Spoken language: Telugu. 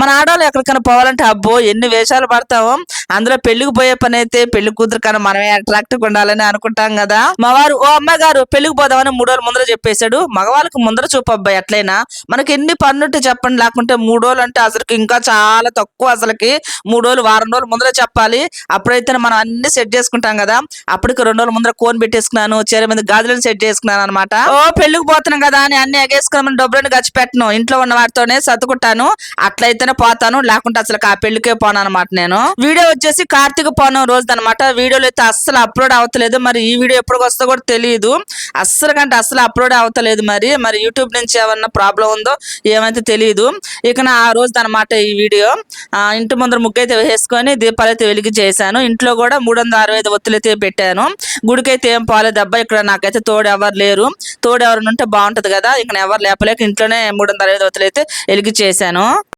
మన ఆడవాళ్ళు ఎక్కడికైనా పోవాలంటే అబ్బో ఎన్ని వేషాలు పడతామో. అందులో పెళ్లికి పోయే పని అయితే పెళ్లి కూతురు కన్నా మనమే అట్రాక్టివ్ ఉండాలని అనుకుంటాం కదా. మా వారు ఓ అమ్మాయి గారు పెళ్లికి పోదామని 3 రోజుల ముందర చెప్పేశాడు. మగవాళ్ళకి ముందర చూపు అబ్బాయి ఎట్లయినా మనకి ఎన్ని పనుంటే చెప్పండి, లేకుంటే 3 రోజులు అంటే అసలుకి ఇంకా చాలా తక్కువ. అసలుకి 3 రోజులు వారం రోజులు ముందర చెప్పాలి. అప్పుడైతే మనం అన్ని సెట్ చేసుకుంటాం కదా. అప్పటికి 2 రోజుల ముందర కోన్ పెట్టేసుకున్నాను, చీర మీద గాజులను సెట్ చేసుకున్నాను అనమాట. ఓ పెళ్లికి పోతున్నాం కదా అని అన్ని ఎగేసుకున్నామని డబ్బులను ఖర్చు పెట్టను, ఇంట్లో ఉన్న వాటితోనే సర్దుకుంటాను. అట్లయితేనే పోతాను, లేకుంటే అసలు ఆ పెళ్లికే పోను అనమాట. నేను వీడియో వచ్చేసి కార్తీక పౌర్ణమి రోజు అనమాట. వీడియోలో అయితే అస్సలు అప్లోడ్ అవతలేదు. మరి ఈ వీడియో ఎప్పుడు వస్తుందో కూడా తెలియదు. అస్సలు కంటే అస్సలు అప్లోడ్ అవతలేదు. మరి యూట్యూబ్ నుంచి ఏమన్నా ప్రాబ్లం ఉందో ఏమైతే తెలియదు. ఇక నా ఆ రోజు అనమాట ఈ వీడియో. ఇంటి ముందర ముగ్గు అయితే వేసుకొని దీపాలు అయితే వెలిగి చేశాను. ఇంట్లో కూడా 365 ఒత్తులు అయితే పెట్టాను. గుడికైతే ఏం పోలేదబ్బా. ఇక్కడ నాకైతే తోడు ఎవరు లేరు. తోడు ఎవరు ఉంటే బాగుంటది కదా. ఇక ఎవరు లేపలేక ఇంట్లోనే 365 ఒత్తులు అయితే వెలిగి చేశాను.